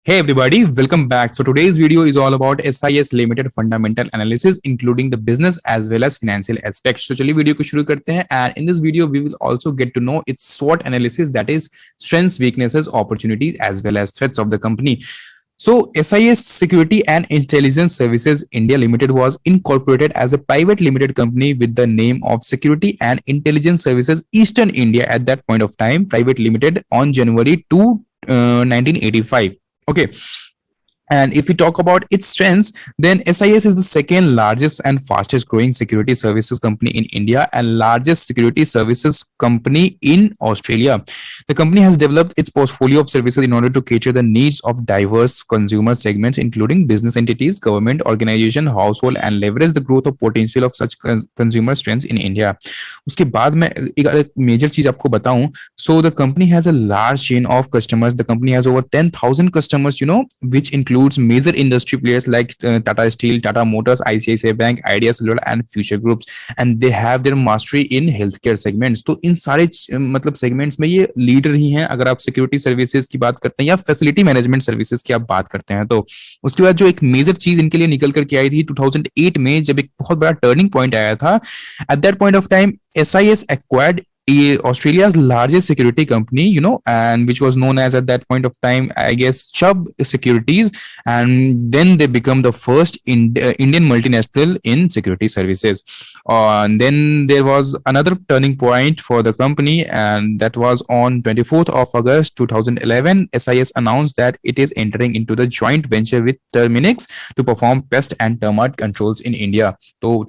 Hey everybody, welcome back. So today's video is all about SIS Limited fundamental analysis including the business as well as financial aspects. So चलिए video को शुरू करते हैं and in this video we will also get to know its SWOT analysis, that is strengths, weaknesses, opportunities as well as threats of the company. So SIS Security and Intelligence Services India Limited was incorporated as a private limited company with the name of Security and Intelligence Services Eastern India at that point of time, private limited on January 2, 1985. Okay. And if we talk about its strengths, then SIS is the second largest and fastest growing security services company in India and largest security services company in Australia. The company has developed its portfolio of services in order to cater the needs of diverse consumer segments, including business entities, government organization, household, and leverage the growth of potential of such consumer strengths in India. उसके बाद मैं एक major चीज आपको बताऊं. So the company has a large chain of customers. The company has over 10,000 customers, which includes major industry players like Tata Steel, Tata Motors, ICICI Bank, Idea Cellular, and Future Groups, and they have their mastery in healthcare segments. तो इन सारे मतलब segments में ये leader ही हैं. अगर आप security services की बात करते हैं या फैसिलिटी मैनेजमेंट सर्विसेज की आप बात करते हैं, तो उसके बाद जो एक मेजर चीज इनके लिए निकल करके आई थी 2008 में, जब एक बहुत बड़ा टर्निंग पॉइंट आया था. At that point of time SIS acquired Australia's largest security company, and which was known as at that point of time, I guess, Chubb Securities, and then they become the first Indian multinational in security services. And then there was another turning point for the company, and that was on 24th of August 2011. SIS announced that it is entering into the joint venture with Terminix to perform pest and termite controls in India. तो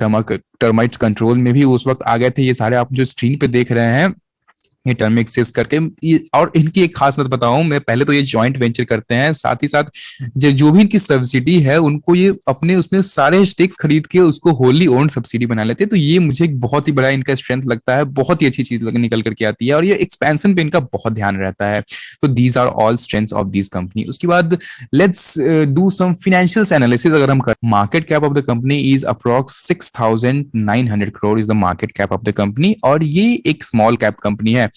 termites control में भी उस वक्त आ गए थे. ये सारे आप जो स्क्रीन पे देख रहे हैं ये टर्मिक्सिस करके, और इनकी एक खास बात बताऊं मैं, पहले तो ये जॉइंट वेंचर करते हैं, साथ ही साथ जो भी इनकी सब्सिडी है उनको ये अपने उसमें सारे स्टेक्स खरीद के उसको होली ओन सब्सिडी बना लेते हैं. तो ये मुझे एक बहुत ही बड़ा इनका स्ट्रेंथ लगता है. बहुत ही अच्छी चीज निकल करके आती है और ये एक्सपेंशन पे इनका बहुत ध्यान रहता है. तो these are all strengths of this company. उसके बाद let's do some financial analysis. अगर हम market cap of the company is approx 6,900 crore is the market cap of the company, और ये एक स्मॉल कैप कंपनी है.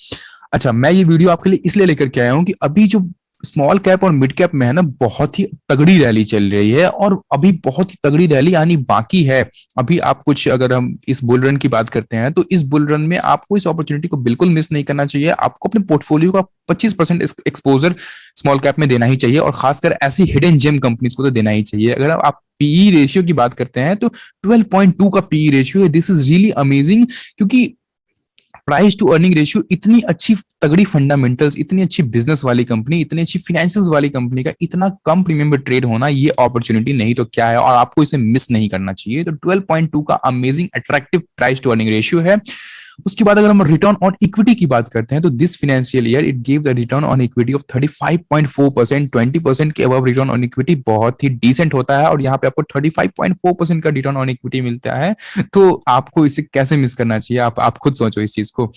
अच्छा, मैं ये वीडियो आपके लिए इसलिए लेकर के आया हूं कि अभी जो स्मॉल कैप और मिड कैप में है ना, बहुत ही तगड़ी रैली चल रही है और अभी बहुत ही तगड़ी रैली आनी बाकी है. अभी आप कुछ, अगर हम इस बुल रन की बात करते हैं तो इस बुल रन में आपको इस अपॉर्चुनिटी को बिल्कुल मिस नहीं करना चाहिए. आपको अपने पोर्टफोलियो का 25% एक्सपोजर स्मॉल कैप में देना ही चाहिए, और खासकर ऐसी हिडन जेम कंपनीज को तो देना ही चाहिए. अगर आप पीई रेशियो की बात करते हैं तो 12.2 का पीई रेशियो है. दिस इज रियली अमेजिंग, क्योंकि प्राइस टू अर्निंग रेशियो इतनी अच्छी तगड़ी फंडामेंटल्स, इतनी अच्छी बिजनेस वाली कंपनी, इतनी अच्छी फाइनेंशियल्स वाली कंपनी का इतना कम प्रीमियम पे ट्रेड होना, ये अपॉर्चुनिटी नहीं तो क्या है, और आपको इसे मिस नहीं करना चाहिए. तो 12.2 का amazing attractive price to earning ratio है. उसके बाद अगर हम रिटर्न ऑन इक्विटी की बात करते हैं तो this financial year it give the return on equity of 35.4%. 20% के अबव रिटर्न ऑन इक्विटी बहुत ही डिसेंट होता है, और यहाँ पे आपको 35.4% का रिटर्न ऑन इक्विटी मिलता है. तो आपको इसे कैसे मिस करना चाहिए, आप खुद सोचो इस चीज को.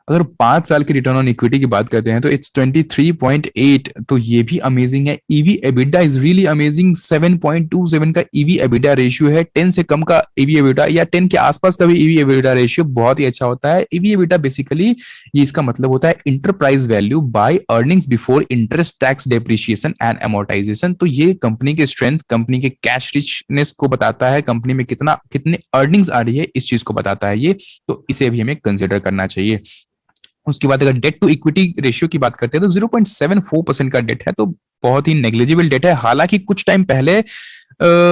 अगर 5 साल की रिटर्न ऑन इक्विटी की बात करते हैं तो इट्स 23.8, तो ये भी अमेजिंग है. EV EBITDA is really amazing. 7.27 का ईवी एबिटा रेशियो है. 10 से कम का ईवी एबिटा या 10 के आसपास का भी ईवी एबिटा रेशियो बहुत ही अच्छा होता है. ईवी एबिटा बेसिकली ये इसका मतलब होता है enterprise value by earnings before interest, tax, depreciation and amortisation. तो ये कंपनी के स्ट्रेंथ, कंपनी के कैश रिचनेस को बताता है, कंपनी में कितने अर्निंग्स आ रही है इस चीज को बताता है ये. तो इसे भी हमें कंसिडर करना चाहिए. उसके बाद अगर डेट टू इक्विटी रेशियो की बात करते हैं तो 0.74% का डेट है, तो बहुत ही नेग्लिजिबल डेट है. हालांकि कुछ टाइम पहले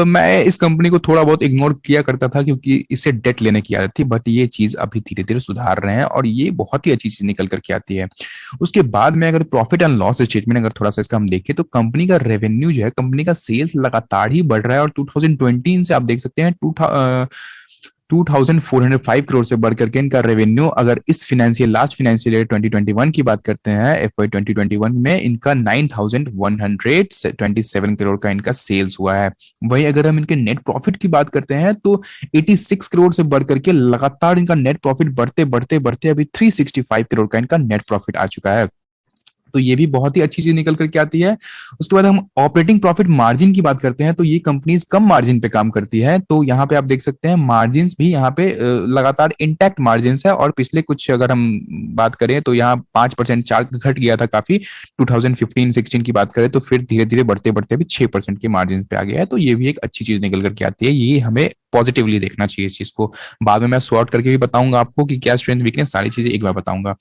मैं इस कंपनी को थोड़ा बहुत इग्नोर किया करता था क्योंकि इससे डेट लेने की आदत थी, बट ये चीज अभी धीरे धीरे सुधार रहे हैं और ये बहुत ही अच्छी चीज निकल करके आती है. उसके बाद में अगर प्रॉफिट एंड लॉस स्टेटमेंट अगर थोड़ा सा इसका हम देखें तो कंपनी का रेवेन्यू जो है, कंपनी का सेल्स लगातार ही बढ़ रहा है, और 2020 से आप देख सकते हैं 2,405 करोड़ से बढ़ करके इनका रेवेन्यू, अगर इस लास्ट फाइनेंशियल ईयर 2021 की बात करते हैं, FY 2021 में इनका 9,127 करोड़ का इनका सेल्स हुआ है. वहीं अगर हम इनके नेट प्रॉफिट की बात करते हैं तो 86 करोड़ से बढ़ करके लगातार इनका नेट प्रॉफिट बढ़ते बढ़ते बढ़ते अभी 365 करोड़ का इनका नेट प्रॉफिट आ चुका है. तो ये भी बहुत ही अच्छी चीज निकल करके आती है। उसके बाद हम ऑपरेटिंग प्रॉफिट मार्जिन की बात करते हैं, तो ये कंपनीज कम मार्जिन पे काम करती है। तो यहाँ पे आप देख सकते हैं मार्जिन भी यहाँ पे लगातार इंटैक्ट मार्जिन है, और पिछले कुछ अगर हम बात करें तो यहाँ 5% चार्ट घट गया था काफी 2015-16 की बात करें, तो फिर धीरे धीरे बढ़ते बढ़ते भी 6% के मार्जिन पे आ गया है। तो ये भी एक अच्छी चीज निकल करके आती है, ये हमें पॉजिटिवली देखना चाहिए इस चीज को। बाद में मैं सॉर्ट करके भी बताऊंगा आपको कि क्या स्ट्रेंथ वीकनेस, सारी चीजें एक बार बताऊंगा।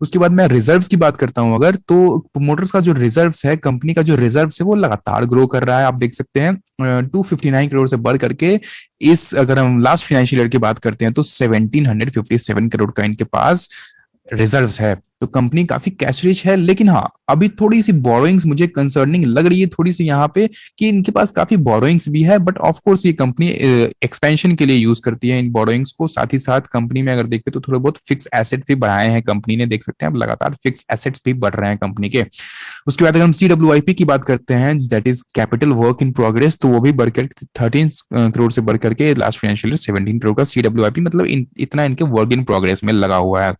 उसके बाद मैं रिजर्व्स की बात करता हूं अगर, तो प्रोमोटर्स का जो रिजर्व्स है, कंपनी का जो रिजर्व्स है वो लगातार ग्रो कर रहा है। आप देख सकते हैं 259 करोड़ से बढ़ करके इस, अगर हम लास्ट फाइनेंशियल ईयर की बात करते हैं तो 1757 करोड़ का इनके पास रिजर्व्स है। तो कंपनी काफी कैश रिच है, लेकिन हाँ अभी थोड़ी सी बोरोइंग्स मुझे कंसर्निंग लग रही है थोड़ी सी यहाँ पे, कि इनके पास काफी बोरोइंग्स भी है। बट ऑफ कोर्स ये कंपनी एक्सपेंशन के लिए यूज करती है इन बोरोइंग्स को। साथ ही साथ कंपनी में अगर देखें तो थोड़े बहुत फिक्स एसेट भी बढ़ाए हैं कंपनी ने, देख सकते हैं आप लगातार फिक्स एसेट्स भी बढ़ रहे हैं कंपनी के। उसके बाद अगर हम CWIP की बात करते हैं, that is capital work in progress, तो वो भी बढ़कर 13 करोड़ से बढ़कर के लास्ट फाइनेंशियल ईयर 17 करोड़ का CWIP, मतलब इतना इनके वर्क इन प्रोग्रेस में लगा हुआ है।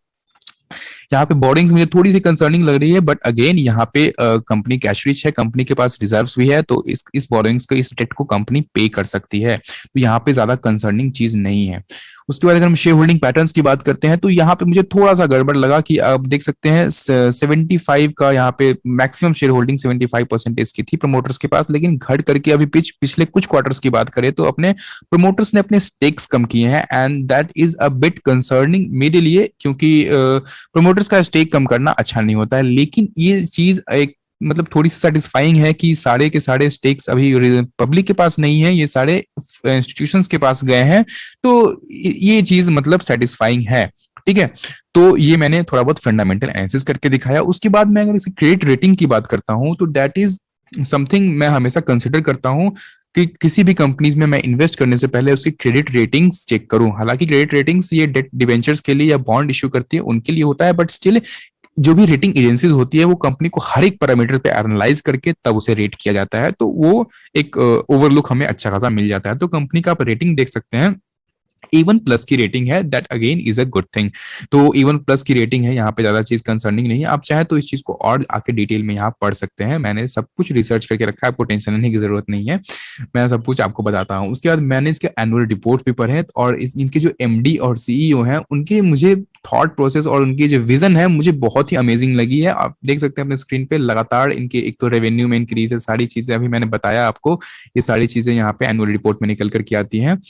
यहाँ पे बोर्डिंग्स मुझे थोड़ी सी कंसर्निंग लग रही है, बट अगेन यहाँ पे कंपनी कैश रिच है, कंपनी के पास रिजर्व्स भी है, तो इस बोर्डिंग्स को, इस डेट को कंपनी पे कर सकती है। तो यहाँ पे ज्यादा कंसर्निंग चीज नहीं है। उसके बाद अगर हम शेयर होल्डिंग पैटर्न्स की बात करते हैं, तो यहाँ पे मुझे थोड़ा सा गड़बड़ लगा कि आप देख सकते हैं 75 का यहाँ पे मैक्सिमम शेयर होल्डिंग 75% इसकी थी प्रमोटर्स के पास, लेकिन घट करके अभी पिछले कुछ क्वार्टर्स की बात करें तो अपने प्रमोटर्स ने अपने स्टेक्स कम किए हैं, and that is a bit concerning मेरे लिए, क्योंकि प्रमोटर्स का स्टेक कम करना अच्छा नहीं होता है। लेकिन ये चीज एक मतलब थोड़ी सी सेटिस्फाइंग है कि सारे के सारे स्टेक्स अभी पब्लिक के पास नहीं है, ये सारे इंस्टीट्यूशंस के पास गए हैं। तो ये चीज मतलब सेटिस्फाइंग है, ठीक है। तो ये मैंने थोड़ा बहुत फंडामेंटल एनालिसिस करके दिखाया। उसके बाद मैं अगर इसे क्रेडिट रेटिंग की बात करता हूं, तो दैट इज समथिंग मैं हमेशा कंसिडर करता हूं कि किसी भी कंपनीज में मैं इन्वेस्ट करने से पहले उसकी क्रेडिट रेटिंग्स चेक करूं। हालांकि क्रेडिट रेटिंग्स ये डेट डिवेंचर्स के लिए या बॉन्ड इश्यू करती है उनके लिए होता है, बट स्टिल जो भी रेटिंग एजेंसीज होती है वो कंपनी को हर एक पैरामीटर पे एनालाइज करके तब उसे रेट किया जाता है, तो वो एक ओवरलुक हमें अच्छा खासा मिल जाता है। तो कंपनी का आप रेटिंग देख सकते हैं, E1+ की रेटिंग है, that again is a good thing. तो E1+ की रेटिंग है, यहाँ पे ज्यादा चीज कंसर्निंग नहीं है। आप चाहे तो इस चीज को और आके डिटेल में यहाँ पढ़ सकते हैं, मैंने सब कुछ रिसर्च करके रखा है, आपको टेंशन लेने की जरूरत नहीं है, मैं सब कुछ आपको बताता हूँ। उसके बाद मैंने इसके एनुअल रिपोर्ट भी पढ़े, और इनके जो MD और CEO हैं उनके मुझे थॉट प्रोसेस और उनकी जो विजन है मुझे बहुत ही अमेजिंग लगी है। आप देख सकते हैं अपने स्क्रीन पे लगातार इनके एक तो रेवेन्यू में इंक्रीज है, सारी चीजें अभी मैंने बताया आपको, ये सारी चीजें यहाँ पे एनुअल रिपोर्ट में निकल करके आती हैं।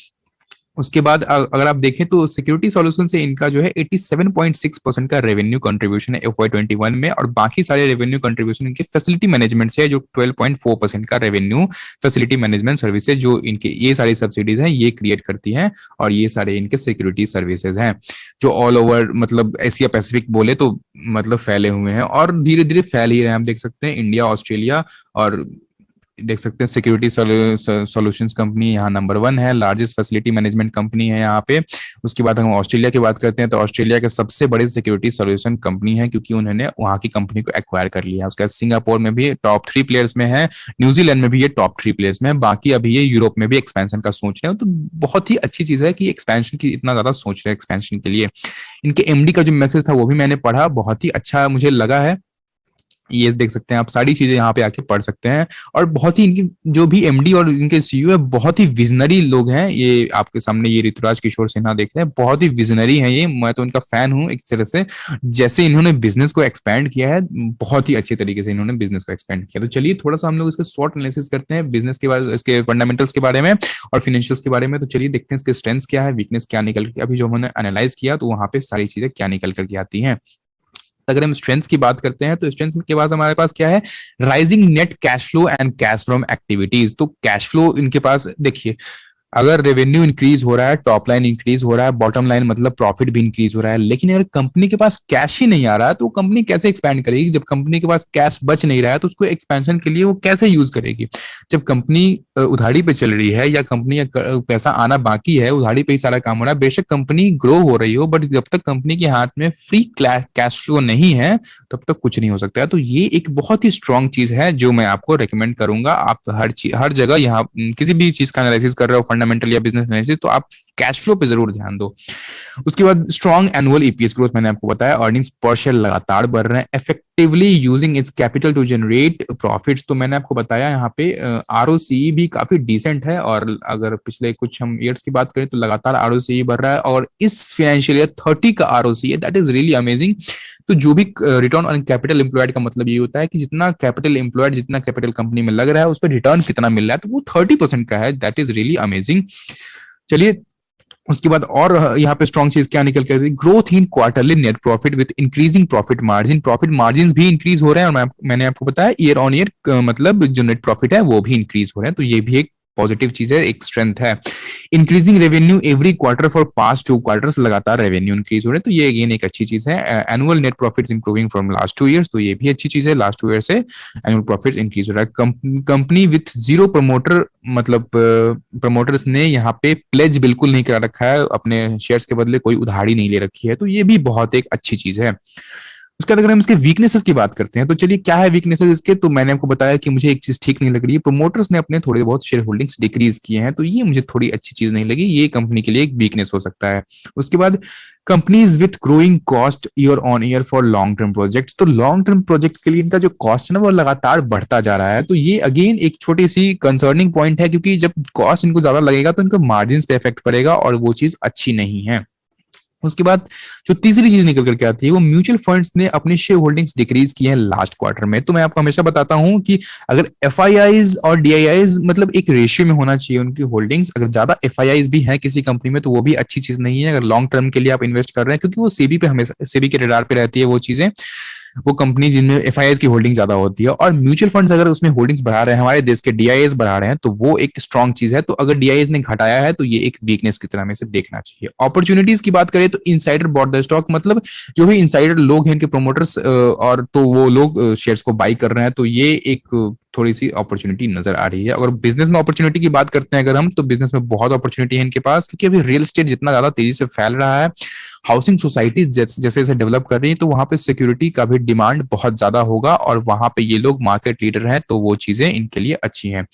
उसके बाद अगर आप देखें तो सिक्योरिटी सॉल्यूशन से इनका जो है 87.6% का रेवेन्यू कंट्रीब्यूशन है FY21 में, और बाकी सारे रेवेन्यू कंट्रीब्यूशन इनके फैसिलिटी मैनेजमेंट से है, जो 12.4% का रेवेन्यू फैसिलिटी मैनेजमेंट सर्विसेज जो इनके ये सारी सब्सिडीज हैं ये क्रिएट करती हैं, और ये सारे इनके सिक्योरिटी सर्विसेज हैं जो ऑल ओवर मतलब एशिया पैसिफिक बोले तो मतलब फैले हुए हैं, और धीरे धीरे फैल ही रहे हैं। आप देख सकते हैं इंडिया, ऑस्ट्रेलिया, और देख सकते हैं सिक्योरिटी सॉल्यूशंस कंपनी यहाँ नंबर 1 है, लार्जेस्ट फैसिलिटी मैनेजमेंट कंपनी है यहाँ पे। उसके बाद हम ऑस्ट्रेलिया की बात करते हैं, तो ऑस्ट्रेलिया के सबसे बड़े सिक्योरिटी सॉल्यूशन कंपनी है, क्योंकि उन्होंने वहाँ की कंपनी को एक्वायर कर लिया है। उसके बाद सिंगापुर में भी टॉप 3 प्लेयर्स में है, न्यूजीलैंड में भी ये टॉप 3 प्लेयर्स में है, बाकी अभी ये यूरोप में भी एक्सपेंशन का सोच रहे हैं। तो बहुत ही अच्छी चीज है कि एक्सपेंशन की इतना ज्यादा सोच रहे हैं एक्सपेंशन के लिए। इनके MD का जो मैसेज था वो भी मैंने पढ़ा, बहुत ही अच्छा मुझे लगा है। ये देख सकते हैं आप, सारी चीजें यहाँ पे आके पढ़ सकते हैं, और बहुत ही इनकी जो भी MD और इनके CEO है बहुत ही विजनरी लोग हैं। ये आपके सामने ये ऋतुराज किशोर सिन्हा देख रहे हैं, बहुत ही विजनरी हैं ये, मैं तो इनका फैन हूँ एक तरह से। जैसे इन्होंने बिजनेस को एक्सपैंड किया है, बहुत ही अच्छे तरीके से इन्होंने बिजनेस को एक्सपैंड किया। तो चलिए थोड़ा सा हम लोग इसके शॉर्ट एनालिसिस करते हैं बिजनेस के बारे, इसके फंडामेंटल्स के बारे में और फाइनेंशियल्स के बारे में। तो चलिए देखते हैं इसके स्ट्रेंथ क्या है, वीकनेस क्या निकल के, अभी जो हमने एनालाइज किया तो वहां पे सारी चीजें क्या निकल करके आती हैं। अगर हम स्ट्रेंथ्स की बात करते हैं, तो स्ट्रेंथ्स के बाद हमारे पास क्या है, rising net cash flow and cash from activities. तो कैश फ्लो इनके पास देखिए, अगर रेवेन्यू इंक्रीज हो रहा है, टॉप लाइन इंक्रीज हो रहा है, बॉटम लाइन मतलब प्रॉफिट भी इंक्रीज हो रहा है, लेकिन अगर कंपनी के पास कैश ही नहीं आ रहा है तो कंपनी कैसे एक्सपैंड करेगी। जब कंपनी के पास कैश बच नहीं रहा है तो उसको एक्सपेंशन के लिए वो कैसे यूज करेगी। जब कंपनी उधारी पे चल रही है, या कंपनी पैसा आना बाकी है, उधारी पे ही सारा काम हो रहा है, बेशक कंपनी ग्रो हो रही हो, बट जब तक कंपनी के हाथ में फ्री कैश फ्लो नहीं है तब तक कुछ नहीं हो सकता है। तो ये एक बहुत ही स्ट्रांग चीज है जो मैं आपको रिकमेंड करूंगा। आप हर जगह यहाँ किसी भी चीज का एनालिसिस कर रहे हो, फंडामेंटल या बिजनेस एनालिसिस, तो आप कैश फ्लो पे जरूर ध्यान दो। उसके बाद स्ट्रॉन्ग एनुअल ईपीएस ग्रोथ, मैंने आपको बताया, अर्निंग्स पर शेयर लगातार बढ़ रहे हैं, effectively using its capital to generate profits, तो मैंने आपको बताया यहाँ पे आरओसीई भी काफी डिसेंट है, और अगर पिछले कुछ हम ईयर्स की बात करें तो लगातार आरओसीई बढ़ रहा है, और इस फाइनेंशियल ईयर 30 का आरओसीई है, दैट इज रियली अमेजिंग। तो जो भी रिटर्न ऑन कैपिटल एम्प्लॉयड का मतलब ये होता है कि जितना कैपिटल एम्प्लॉयड, जितना कैपिटल कंपनी में लग रहा है उस पर रिटर्न कितना मिल रहा है, तो वो 30% का है, दैट इज रियली अमेजिंग। चलिए उसके बाद और यहाँ पे स्ट्रॉन्ग चीज क्या निकल कर, growth in quarterly net profit with increasing profit margin भी इंक्रीज हो रहे हैं, और मैंने आपको बताया ईयर ऑन ईयर मतलब जो नेट प्रॉफिट है वो भी इंक्रीज हो रहे हैं, तो ये भी एक पॉजिटिव चीज है, एक स्ट्रेंथ है। Increasing revenue every quarter for past 2 quarters, लगातार रेवेन्यू इंक्रीज हो रहे हैं, तो ये अगेन एक अच्छी चीज है। Annual net profits improving from last 2 years, तो ये भी अच्छी चीज है, लास्ट 2 ईयर से एनुअल प्रॉफिट्स इंक्रीज हो रहा है। कंपनी विथ जीरो प्रमोटर, मतलब प्रमोटर्स ने यहाँ पे प्लेज बिल्कुल नहीं करा रखा है, अपने शेयर्स के बदले कोई उधारी नहीं ले रखी है, तो ये भी बहुत एक अच्छी चीज है। उसके बाद अगर हम इसके वीकनेसेस की बात करते हैं तो चलिए क्या है वीकनेसेस इसके, तो मैंने आपको बताया कि मुझे एक चीज ठीक नहीं लग रही है, प्रमोटर्स ने अपने थोड़े बहुत शेयर होल्डिंग्स डिक्रीज किए हैं, तो ये मुझे थोड़ी अच्छी चीज नहीं लगी, ये कंपनी के लिए एक वीकनेस हो सकता है। उसके बाद companies with growing cost year on year for long term projects, तो लॉन्ग टर्म प्रोजेक्ट्स के लिए इनका जो कॉस्ट है ना वो लगातार बढ़ता जा रहा है, तो ये अगेन एक छोटी सी कंसर्निंग पॉइंट है, क्योंकि जब कॉस्ट इनको ज्यादा लगेगा तो इनको मार्जिन पे इफेक्ट पड़ेगा, और वो चीज अच्छी नहीं है। उसके बाद जो तीसरी चीज निकल करके आती है वो म्यूचुअल फंड्स ने अपनी शेयर होल्डिंग्स डिक्रीज की हैं लास्ट क्वार्टर में, तो मैं आपको हमेशा बताता हूं कि अगर एफआईआईज और डीआईआईज मतलब एक रेशियो में होना चाहिए उनकी होल्डिंग्स, अगर ज्यादा एफआईआईज भी है किसी कंपनी में तो वो भी अच्छी चीज नहीं है अगर लॉन्ग टर्म के लिए आप इन्वेस्ट कर रहे हैं, क्योंकि वो सेबी पे हमेशा, सेबी के रडार पे रहती है वो चीजें, वो कंपनी जिनमें एफआईआईज की होल्डिंग ज्यादा होती है, और म्यूचुअल फंड्स अगर उसमें होल्डिंग्स बढ़ा रहे हैं, हमारे देश के डीआईएस बढ़ा रहे हैं, तो वो एक स्ट्रॉन्ग चीज है, तो अगर डीआईएस ने घटाया है तो ये एक वीकनेस की तरह में से देखना चाहिए। अपॉर्चुनिटीज की बात करें तो इनसाइडर बॉट द स्टॉक, मतलब जो भी इनसाइडर लोग हैं इनके प्रोमोटर्स, और तो वो लोग शेयर्स को बाई कर रहे हैं, तो ये एक थोड़ी सी अपॉर्चुनिटी नजर आ रही है। अगर बिजनेस में अपॉर्चुनिटी की बात करते हैं अगर हम, तो बिजनेस में बहुत अपॉर्चुनिटी है इनके पास, क्योंकि अभी रियल एस्टेट जितना ज्यादा तेजी से फैल रहा है, हाउसिंग सोसाइटीज जैसे जैसे डेवलप कर रही है, तो वहां पे सिक्योरिटी का भी डिमांड बहुत ज्यादा होगा, और वहां पे ये लोग मार्केट लीडर हैं, तो वो चीजें इनके लिए अच्छी हैं।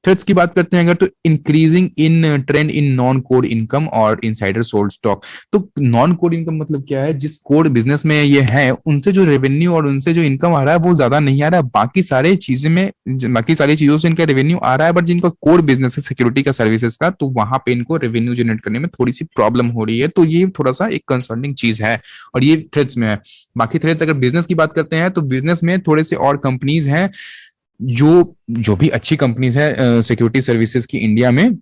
थ्रेट्स की बात करते हैं अगर, तो increasing in trend in non code income और इनसाइडर सोल्ड स्टॉक, तो नॉन कोड इनकम मतलब क्या है, जिस कोड बिजनेस में ये है उनसे जो रेवेन्यू और उनसे जो इनकम आ रहा है वो ज्यादा नहीं आ रहा है, बाकी सारी चीजों से इनका रेवेन्यू आ रहा है, बट जिनका कोर बिजनेस है सिक्योरिटी का, सर्विसेज का, तो वहां पे इनको रेवेन्यू जनरेट करने में थोड़ी सी प्रॉब्लम हो रही है, तो ये थोड़ा सा एक कंसर्निंग चीज है, और ये थ्रेड्स में है। बाकी थ्रेड्स अगर बिजनेस की बात करते हैं तो बिजनेस में थोड़े से और कंपनीज हैं जो जो भी अच्छी कंपनीज है सिक्योरिटी सर्विसेज की इंडिया में,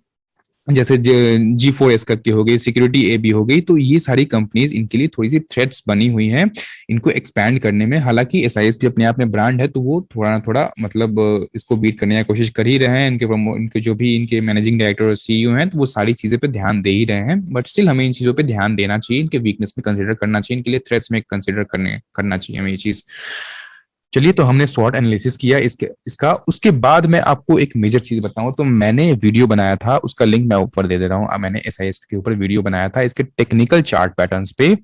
जैसे G4S करके हो गई, सिक्योरिटी ए बी हो गई, तो ये सारी कंपनीज इनके लिए थोड़ी सी थ्रेट्स बनी हुई हैं इनको एक्सपैंड करने में। हालांकि एसआईएस भी अपने आप में ब्रांड है, तो वो थोड़ा ना थोड़ा मतलब इसको बीट करने की कोशिश कर ही रहे हैं, इनके जो भी इनके मैनेजिंग डायरेक्टर और सीईओ हैं, तो वो सारी चीजें पे ध्यान दे ही रहे हैं, बट स्टिल हमें इन चीजों पे ध्यान देना चाहिए, इनके वीकनेस में कंसिडर करना चाहिए, इनके लिए थ्रेट्स में कंसिडर करना चाहिए हमें ये चीज। चलिए, तो हमने स्वॉट एनालिसिस किया इसका। उसके बाद मैं आपको एक मेजर चीज बताऊं, तो मैंने वीडियो बनाया था, उसका लिंक मैं ऊपर दे दे रहा हूं, मैंने एसआईएस के ऊपर वीडियो बनाया था इसके टेक्निकल चार्ट पैटर्न्स पे,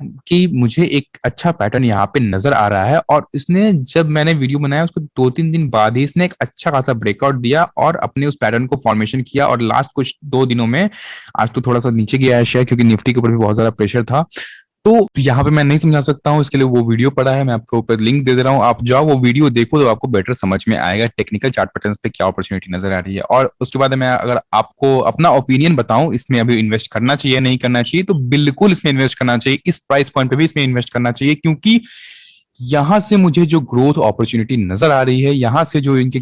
कि मुझे एक अच्छा पैटर्न यहाँ पे नजर आ रहा है, और इसने जब मैंने वीडियो बनाया उसको 2-3 दिन बाद ही इसने एक अच्छा खासा ब्रेकआउट दिया और अपने उस पैटर्न को फॉर्मेशन किया, और लास्ट कुछ 2 दिनों में, आज तो थोड़ा सा नीचे गया है शेयर क्योंकि निफ्टी के ऊपर भी बहुत ज्यादा प्रेशर था, तो यहाँ पे मैं नहीं समझा सकता हूँ, इसके लिए वो वीडियो पड़ा है, मैं आपको ऊपर लिंक दे दे रहा हूँ, आप जाओ वो वीडियो देखो तो आपको बेटर समझ में आएगा टेक्निकल चार्ट पैटर्न्स पे क्या अपॉर्चुनिटी नजर आ रही है। और उसके बाद मैं अगर आपको अपना ओपिनियन बताऊं इसमें अभी इन्वेस्ट करना चाहिए नहीं करना चाहिए, तो बिल्कुल इसमें इन्वेस्ट करना चाहिए, इस प्राइस पॉइंट पे भी इसमें इन्वेस्ट करना चाहिए, क्योंकि यहां से मुझे जो ग्रोथ अपॉर्चुनिटी नजर आ रही है, यहाँ से जो इनके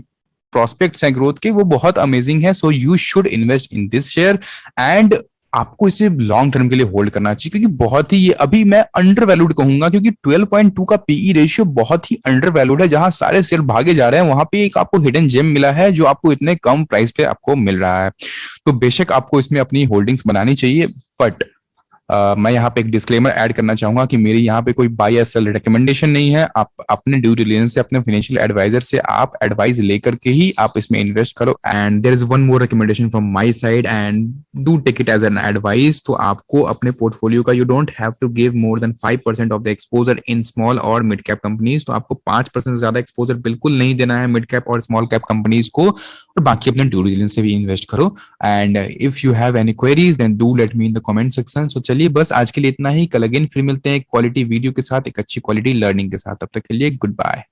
प्रोस्पेक्ट्स हैं ग्रोथ के, वो बहुत अमेजिंग है। So you should invest in this share, and आपको इसे लॉन्ग टर्म के लिए होल्ड करना चाहिए, क्योंकि बहुत ही ये अभी मैं अंडर वैल्यूड कहूंगा, क्योंकि 12.2 का पीई रेशियो बहुत ही अंडर वैल्यूड है, जहां सारे शेयर भागे जा रहे हैं वहां पे एक आपको हिडन जेम मिला है जो आपको इतने कम प्राइस पे आपको मिल रहा है। तो बेशक आपको इसमें अपनी होल्डिंग्स बनानी चाहिए, बट मैं यहाँ पे एक डिस्क्लेमर ऐड करना चाहूंगा कि मेरी यहाँ पे कोई बाय या सेल रिकमेंडेशन नहीं है, आप अपने ड्यू डिलिजेंस से, अपने फाइनेंशियल एडवाइजर से आप एडवाइस लेकर के ही आप इसमें इन्वेस्ट करो। And there is one more recommendation from my side, and do take it as an advice, तो आपको अपने पोर्टफोलियो का, you don't have to give more than 5% of the exposure in small और मिड कैप कंपनीज, तो आपको 5% से ज्यादा exposure बिल्कुल नहीं देना है मिड कैप और स्मॉल कैप कंपनीज को, और बाकी अपने ड्यू डिलिजेंस से भी इन्वेस्ट करो। And if you have any queries then do let me in the comment section. So चलिए बस आज के लिए इतना ही, कल अगेन फिर मिलते हैं एक क्वालिटी वीडियो के साथ, एक अच्छी क्वालिटी लर्निंग के साथ। तब तक के लिए गुड बाय।